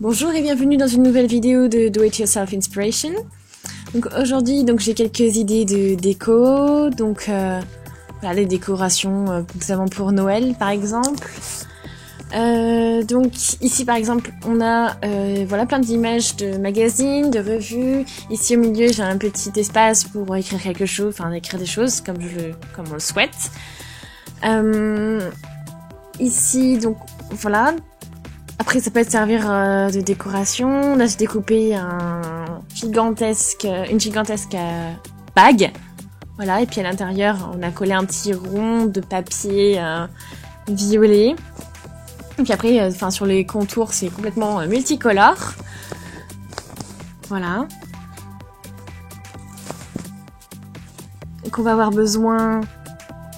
Bonjour et bienvenue dans une nouvelle vidéo de Do It Yourself Inspiration. Donc aujourd'hui, j'ai quelques idées de déco. Voilà, des décorations notamment pour Noël par exemple. Donc ici par exemple, on a voilà plein d'images de magazines, de revues. Ici au milieu, j'ai un petit espace pour écrire quelque chose, enfin écrire des choses comme on le souhaite. Ici donc voilà. Après, ça peut servir de décoration. Là, j'ai découpé une gigantesque bague. Voilà, et puis à l'intérieur, on a collé un petit rond de papier violet. Et puis après, sur les contours, c'est complètement multicolore. Voilà. Donc, on va avoir besoin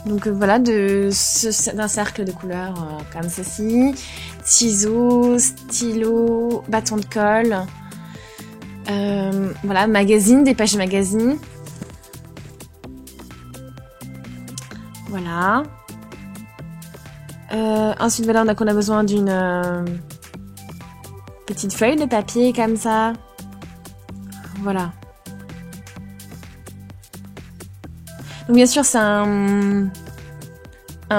voilà, d'un cercle de couleurs comme ceci. Ciseaux, stylos, bâton de colle, voilà, magazine, des pages de magazine. Voilà. Ensuite, voilà, on a besoin d'une petite feuille de papier comme ça. Voilà. Donc bien sûr, c'est un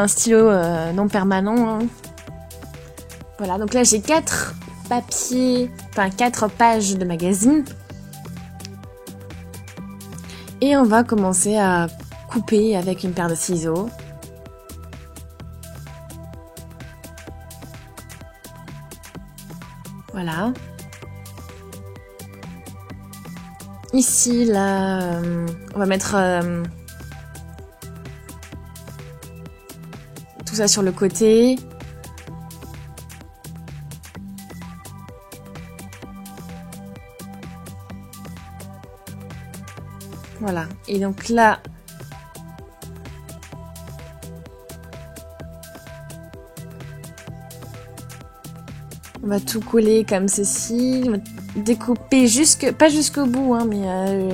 stylo non permanent. Hein. Voilà, donc là j'ai 4 pages de magazine. Et on va commencer à couper avec une paire de ciseaux. Voilà. Ici, là, on va mettre tout ça sur le côté. Voilà, et donc là, on va tout coller comme ceci, on va découper pas jusqu'au bout, hein, mais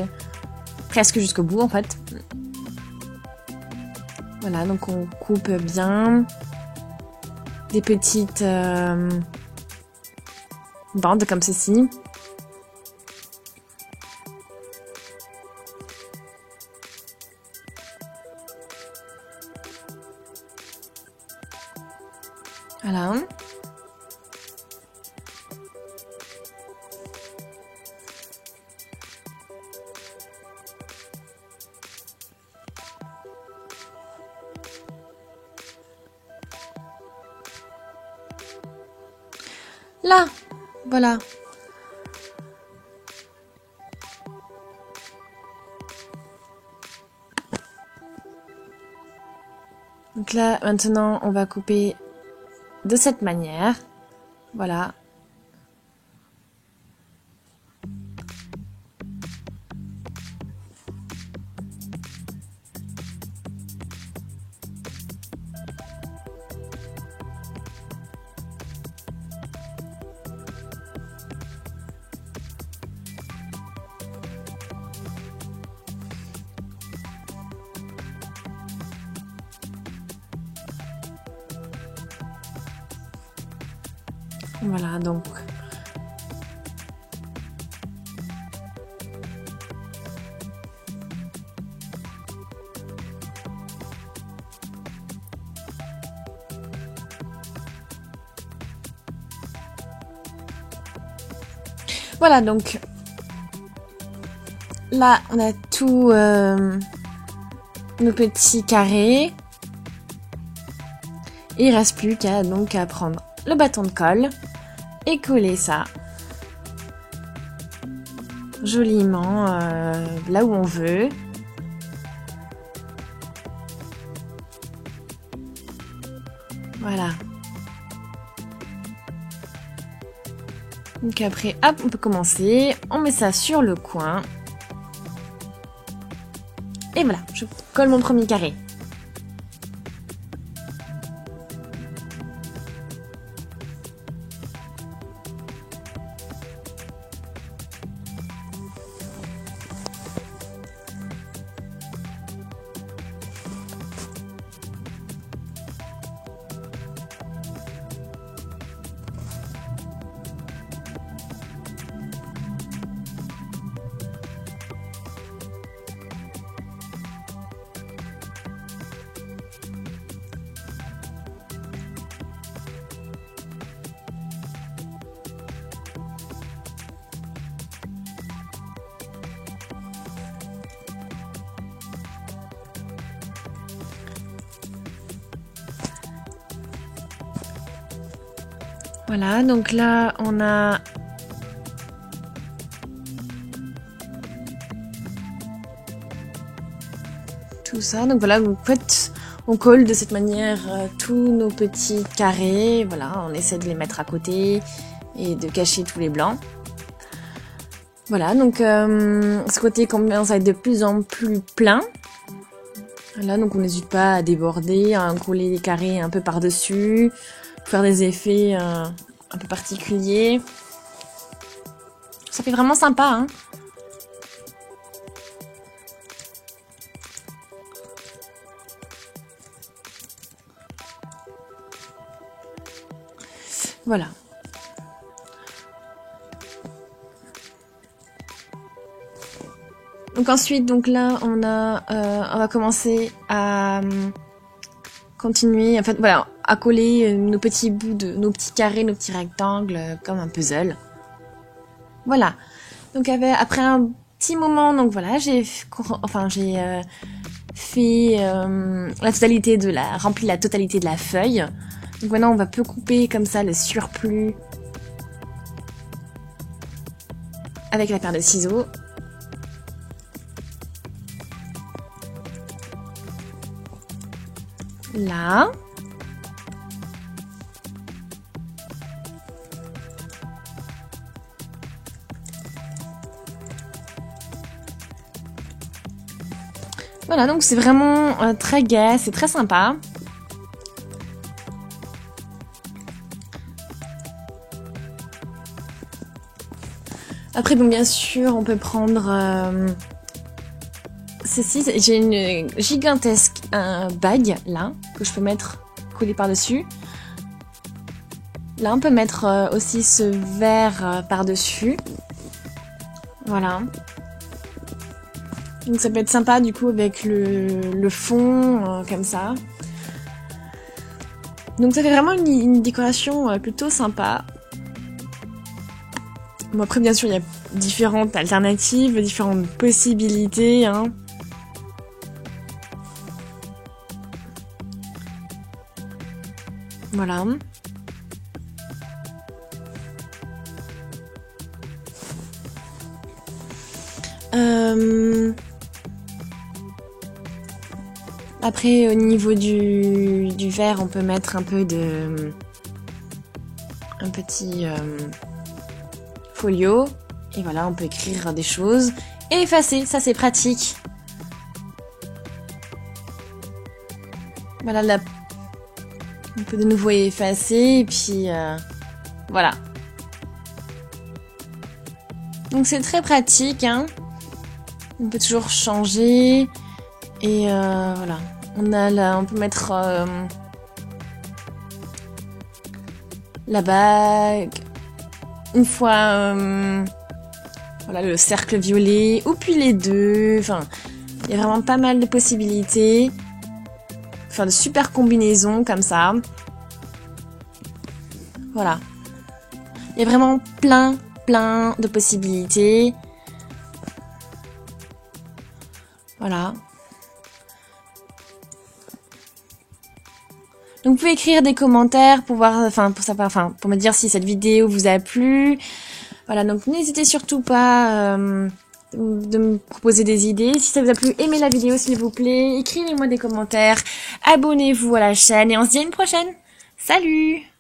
presque jusqu'au bout en fait. Voilà, donc on coupe bien des petites bandes comme ceci. Voilà. Là, voilà. Donc là, maintenant, on va couper de cette manière. Voilà. Voilà, donc. Voilà, donc. Là, on a tous nos petits carrés. Et il reste plus qu'à prendre le bâton de colle et coller ça joliment là où on veut. Voilà. Donc après, hop, on peut commencer. On met ça sur le coin. Et voilà, je colle mon premier carré. Voilà, donc là, on a... tout ça. Donc voilà, en fait, on colle de cette manière tous nos petits carrés. Voilà, on essaie de les mettre à côté et de cacher tous les blancs. Voilà, donc ce côté commence à être de plus en plus plein. Là, donc on n'hésite pas à déborder, à coller les carrés un peu par-dessus, pour faire des effets un peu particuliers. Ça fait vraiment sympa, hein. Voilà. Donc ensuite, donc là, on va commencer à continuer, en fait, voilà, à coller nos petits bouts nos petits carrés, nos petits rectangles, comme un puzzle. Voilà. Donc après un petit moment, donc voilà, j'ai fait rempli la totalité de la feuille. Donc maintenant, on va peu couper comme ça le surplus avec la paire de ciseaux. Là. Voilà, donc c'est vraiment très gai, c'est très sympa. Après, donc bien sûr, on peut prendre ceci. J'ai une gigantesque bague là que je peux mettre collée par-dessus. Là, on peut mettre aussi ce verre par-dessus. Voilà. Donc ça peut être sympa du coup avec le fond comme ça. Donc ça fait vraiment une décoration plutôt sympa. Bon, après bien sûr il y a différentes alternatives, différentes possibilités, hein. Voilà. Après, au niveau du verre, on peut mettre un petit folio. Et voilà, on peut écrire des choses. Et effacer, ça c'est pratique. Voilà, là, on peut de nouveau effacer. Et puis, voilà. Donc c'est très pratique, hein. On peut toujours changer. Et voilà. On peut mettre la bague. Une fois, voilà, le cercle violet. Ou puis les deux. Enfin, il y a vraiment pas mal de possibilités. Faire de super combinaisons comme ça. Voilà. Il y a vraiment plein de possibilités. Voilà. Donc vous pouvez écrire des commentaires pour voir, pour me dire si cette vidéo vous a plu. Voilà, donc n'hésitez surtout pas de me proposer des idées. Si ça vous a plu, aimez la vidéo s'il vous plaît. Écrivez-moi des commentaires. Abonnez-vous à la chaîne et on se dit à une prochaine. Salut!